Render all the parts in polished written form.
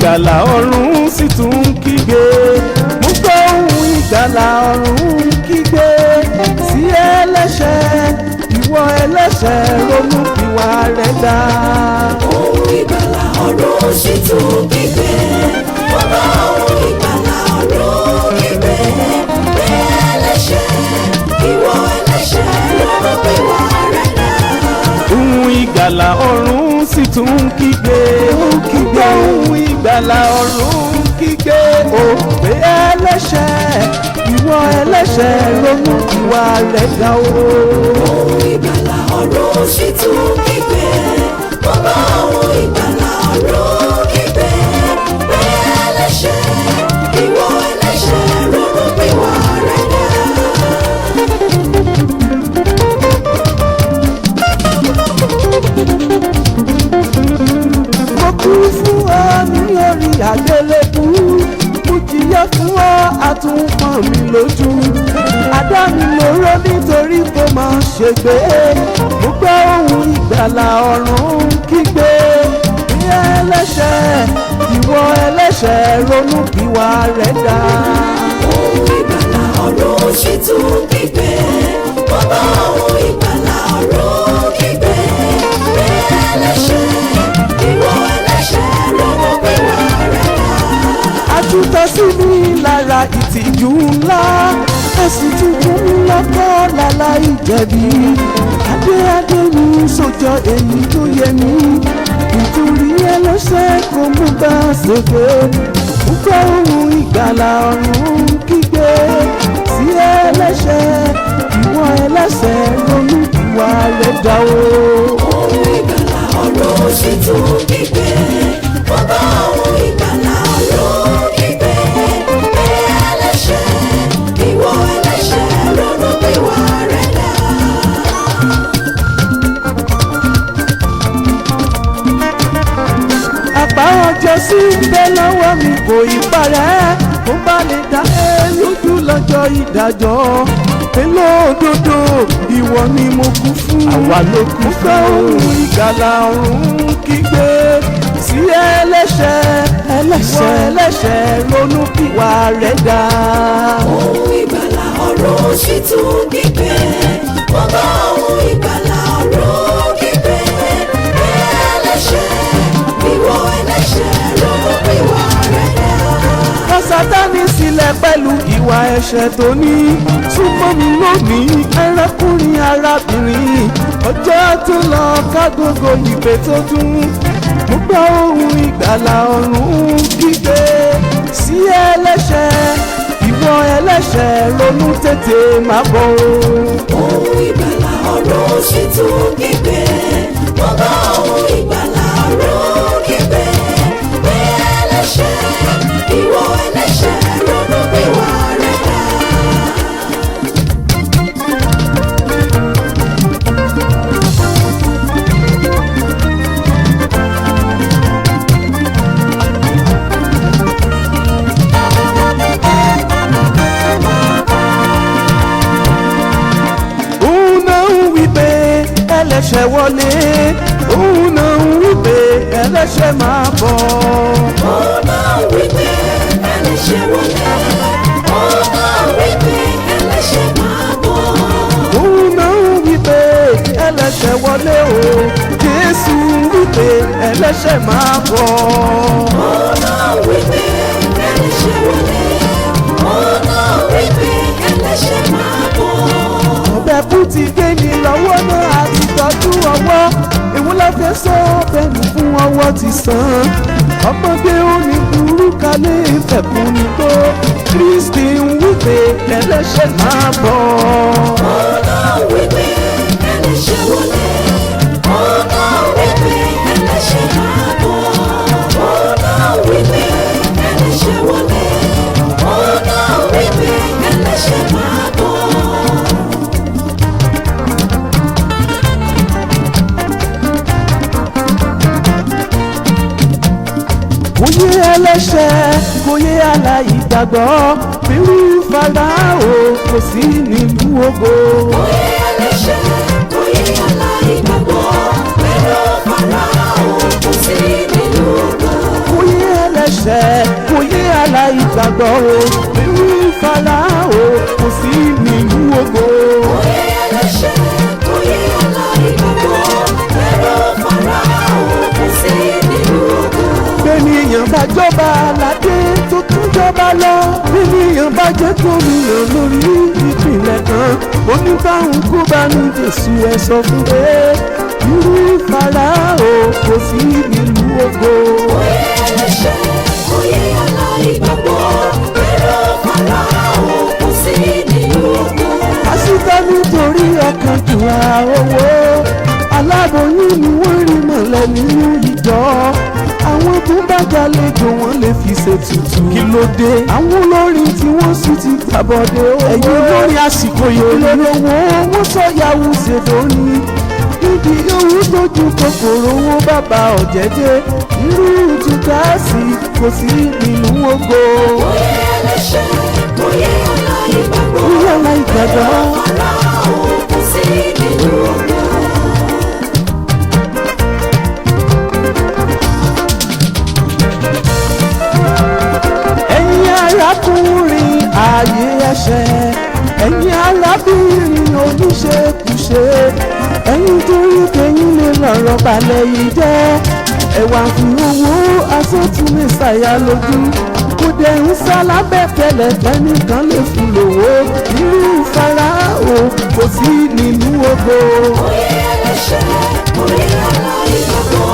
ìgbàlà ọ̀run sì tún kígbe. Mo gbọ́ ohùn ìgbàlà ọ̀run kígbe sí ẹlẹ́ṣẹ̀, ìwọ ẹlẹ́ṣẹ̀ ronú pìwà rẹ̀ dà. Ohùn ìgbàlà ọ̀run sì tún kígbe. Mo gbọ́ ohùn ìgbàlà ọ̀run kígbe pé ẹlẹ́ṣẹ̀, ìwọ ẹlẹ́ṣẹ̀ ronú pìwà rẹ̀ dà. Ohùn ìgbàlà ọ̀run sì tún kígbe. Kígbe ohùn ìgbàlà ọ̀run kígbe. Ó pé ẹlẹ́ṣẹ̀, ìwọ ẹlẹ́ṣẹ̀ ronú pìwà rẹ̀ dà o. Ohùn ìgbàlà ọ̀run sì tún kígbe. Mo gbọ́ ohùn ìgbàlà ọ̀run kígbe pé ẹlẹ́ṣẹ̀, ìwọ ẹlẹ́ṣẹ̀ ronú pìwà rẹ̀ dà. Mo kú fún ọ ní orí àgbélébú, mo jìyà fún ọ àtúnpọ̀n mi lójú. Adá mi lóró nítorí kó máa ṣègbé. Mo gbọ́ ohùn ìgbàlà ọ̀run kígbe. Bí ẹlẹ́ṣẹ̀, ìwọ ẹlẹ́ṣẹ̀ ronú pìwà rẹ̀ dà. Ohùn ìgbàlà ọ̀run sì tún kígbe. Mo gbọ́ ohùn ìgbàlà ọ̀run kígbe pé ẹlẹ́ṣẹ̀, ìwọ ẹlẹ́ṣẹ̀ ronú pìwà rẹ̀ dà. Àtúntà sí mi lára ìtìjú ńlá, ẹ̀sùn tuntun lọ́kọ́ láláì jẹ̀bi. Adé mi sójọ èyí tó yẹ mí, nítorí ẹlẹ́ṣẹ̀ kò mú bá ṣègbè. Mo gbọ́ ohùn ìgbàlà ọ̀run kígbe sí ẹlẹ́ṣẹ̀, ìwọ ẹlẹ́ṣẹ̀ ronú pìwà rẹ̀ dà o. Ohùn ìgbàlà ọ̀run sì tún kígbe. Mo gbọ́ ohùn ìgbàlà ọ̀run kígbe pé ẹlẹ́ṣẹ̀, ìwọ ẹlẹ́ṣẹ̀ ronú pìwà rẹ̀ dà. Àpá ọjọ́ sí bẹ́ lọ́wọ́ mi kò ì parẹ́, mo bá lè dá ẹ lójú lọ́jọ́ ìdájọ́. Èlò òdodo ìwọ ni mo kú fún. Àwa ló kú fún. Ohùn ìgbàlà ọ̀run kígbe sí ẹlẹ́ṣẹ̀, ìwọ ẹlẹ́ṣẹ̀ ronú pìwà rẹ̀ dà. Ohùn ìgbàlà ọ̀run sì tún kígbe. Mo gbọ́ ohùn ìgbàlà ọ̀run kígbe pé ẹlẹ́ṣẹ̀, ìwọ ẹlẹ́ṣẹ̀ ronú pìwà rẹ̀ dà. Kọ̀ Sátánì sílẹ̀ pẹ̀lú ìwà ẹ̀ṣẹ̀ tó ní. Súnmọ́ mi lónìí, ẹrankunrin arábìnrin. Ọjọ́ tó lọ kágógó ìpè tó dún. Mo gbọ́ ohùn ìgbàlà ọ̀run kígbe sí ẹlẹ́ṣẹ̀, ìwọ ẹlẹ́ṣẹ̀ ronú tètè má bọ̀ o. Ohùn ìgbàlà ọ̀run sì tún kígbe. Mo gbọ́ ohùn ìgbàlà ọ̀run kígbe pé ẹlẹ́ṣẹ̀, ìwọ ẹlẹ́ṣẹ̀ ronú pìwà rẹ̀ dà. Òun náà ń wí pé ẹlẹ́ṣẹ̀ wọlé, òun náà ń wí pé ẹlẹ́ṣẹ̀ máa bọ̀. Òun náà wí pé ẹlẹ́ṣẹ̀ wọlé. Òun náà wí pé ẹlẹ́ṣẹ̀ máa bọ̀. Òun náà ń wí pé ẹlẹ́ṣẹ̀ wọlé o, Jésù ń wí pé ẹlẹ́ṣẹ̀ máa bọ̀. Òun náà wí pé ẹlẹ́ṣẹ̀ wọlé. Òun náà wí pé ẹlẹ́ṣẹ̀ máa bọ̀. Ọbẹ̀ kú ti gé mi lọ́wọ́ náà àti tọ́jú ọwọ́. Èwo la fẹ́ sọ bẹ́ẹ̀ni fún ọwọ́ ti sàn. Ọmọdé òní burú kalẹ̀ ìfẹ̀kùn ni tó. Kristi ń wí pé ẹlẹ́ṣẹ̀ máa bọ̀. Òun náà wí pé ẹlẹ́ṣẹ̀ wọlé. Òun náà wí pé ẹlẹ́ṣẹ̀ máa bọ̀. Òun náà wí pé ẹlẹ́ṣẹ̀ wọlé. Òun náà wí pé ẹlẹ́ṣẹ̀ máa bọ̀. Kò yé ẹlẹ́ṣẹ̀, kò yé aláìgbàgbọ́. Bírú Fáráò kò sí nílùú ògo. Oyè ẹlẹ́ṣẹ̀, oyè aláìgbàgbọ́, pẹ̀lú Fáráò kò sí nínú ògo. Kò yé ẹlẹ́ṣẹ̀. ìgbàgbọ́ o nínú Fáráò kò sí nínú ògo. Oyè ẹlẹ́ṣẹ̀, oyè aláìgbàgbọ́, ẹ̀rọ Fáráò kò sí nínú ògo. Bẹ́nìyàn bá jọba aládé tó tún jọba lọ. Bẹ́nìyàn bá jẹ́ gómìnà lórí ìpínlẹ̀ kan. Oníbàrún kó bá ní Jésù ẹ sọ fún pé irú Fáráò kò sí nínú ògo. Oyè ẹlẹ́ṣẹ̀, oyè aláìgbàgbọ́, ẹ̀rọ Fáráò kò sí nínú ògo. Pásítọ̀ nítorí ọkàn jùlọ owó. Aláboyún ni wọ́n rí mọ̀lẹ́ nínú ìjọ. Àwọn tó bá jalejò wọ́n lè fi ṣètùtù. Kí ló dé? Àwọn olórin tí wọ́n sì ti gbàbọ̀dé owó. Ẹ̀yin olórin àsìkò yìí lówó wọ́n sọ yahoo ṣèdó ni. Ibi owó tójú kòkòrò owó bàbá ọ̀jẹ̀jẹ̀. Irú Júdásì kò sí nínú ògo. Oyè ẹlẹ́ṣẹ̀, oyè aláìgbàgbọ́, Oyè aláìgbàgbọ́. ẹ̀rọ Fáráò kò sí nínú ògo. Ẹ̀yin arákùnrin ayé ẹ̀ṣẹ̀, ẹ̀yin arábìnrin oníṣekúṣe, ẹ̀yin torí kẹ́yìn lè lọ́rọ̀ balẹ̀ yìí jẹ́. Ẹ̀wà fi owó aṣọ́tún Mèsáyà lójú. Kò dẹ̀ ń sá lábẹ́ tẹ́lẹ̀ tẹ́nìkan lè fún lówó. Irú Fáráò kò sí nínú ògo. Oyè ẹlẹ́ṣẹ̀, oyè aláìgbàgbọ́,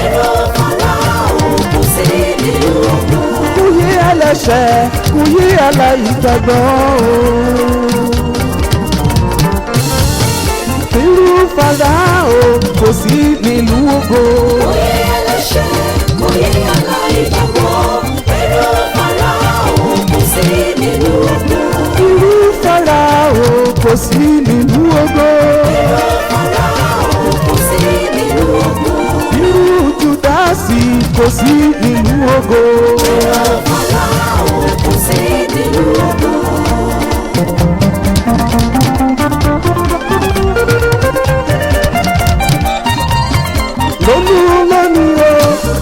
ẹ̀rọ Fáráò kò sí nínú ògo. Oyè ẹlẹ́ṣẹ̀, oyè aláìgbàgbọ́. Irú Fáráò kò sí nínú ògo. Oyè ẹlẹ́ṣẹ̀, oyè aláìgbàgbọ́, ẹ̀rọ Fáráò kò sí nínú ògo. Irú Fáráò kò sí nínú ògo. Ẹ̀rọ Fáráò kò sí nínú ògo. Irú Júdásì kò sí nínú ògo. Ẹ̀rọ Fáráò kò sí nínú ògo.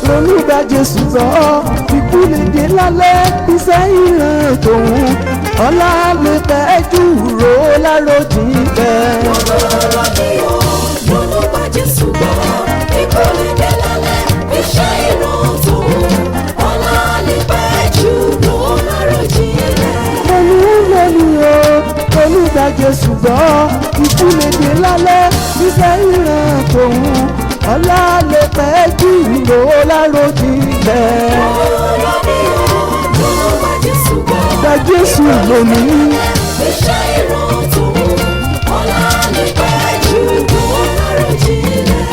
Ronú gba Jésù gbọ́, ikú lè dé lálẹ́ iṣẹ́ ìran tòun. Ọlá lè pẹ́ jù ró láròjinlẹ̀. Ọ̀rọ̀ ni ó ronú gba Jésù gbọ́, ikú lè dé lálẹ́, iṣẹ́ ìran tòun. Ọlá lè pẹ́ jù lọ láròjinlẹ̀. Ronú gba Jésù gbọ́, ikú lè dé lálẹ́ iṣẹ́ ìran tòun. Ọlá lè pẹ́ jù ró láròjinlẹ̀. Ọ̀rọ̀ ni ó ronú gba Jésù gbọ́, Gba Jésù lónìí. iṣẹ́ ìran tòun. Ọlá lè pẹ́ jù lọ láròjinlẹ̀.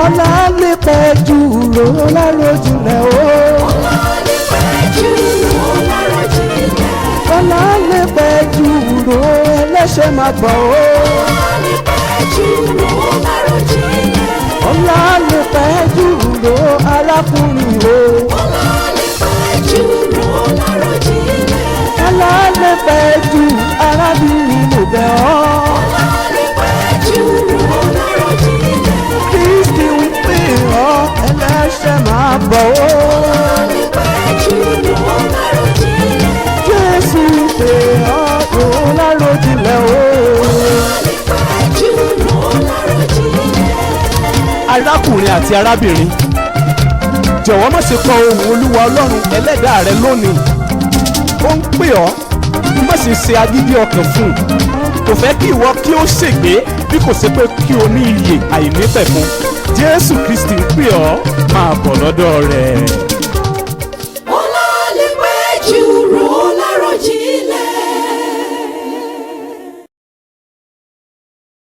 Ọlá lè pẹ́ jù ró láròjinlẹ̀ o. Ọlá lè pẹ́ jù lọ láròjinlẹ̀. Ọlá lè pẹ́ jù ró ẹlẹ́ṣẹ̀ máa gbọ́ o. Ọlá lè pẹ́ jù lọ láròjinlẹ̀. Ọlá lè pẹ́ jù ró arákùnrin o. Ọlá lè pẹ́ jù lọ láròjinlẹ̀. Ọlá lè pẹ́ jù arábìnrin mo bẹ̀ ọ́. Ọlá lè pẹ́ jù lọ láròjinlẹ̀. Kristi ń pè ọ́ ẹlẹ́ṣẹ̀ máa bọ̀ o. Ọlá lè pẹ́ jù lọ láròjinlẹ̀. Jésù ń pè ọ́ ró láròjinlẹ̀ o. Ọlá lè pẹ́ jù lọ láròjinlẹ̀. Arákùnrin àti arábìnrin, jọ̀wọ́ má ṣe kọ ohùn Olúwa Ọlọ́run ẹlẹ́dàá rẹ lónìí. Ó ń pè ọ́, má ṣe ṣe agídí ọkàn fún un. Kò fẹ́ kí ìwọ kí ó ṣègbé bí kò ṣe pé kí o ní iyè àìnípẹ̀kun. Jésù Kristi ń pè ọ́, máa bọ̀ lọ́dọ̀ rẹ̀.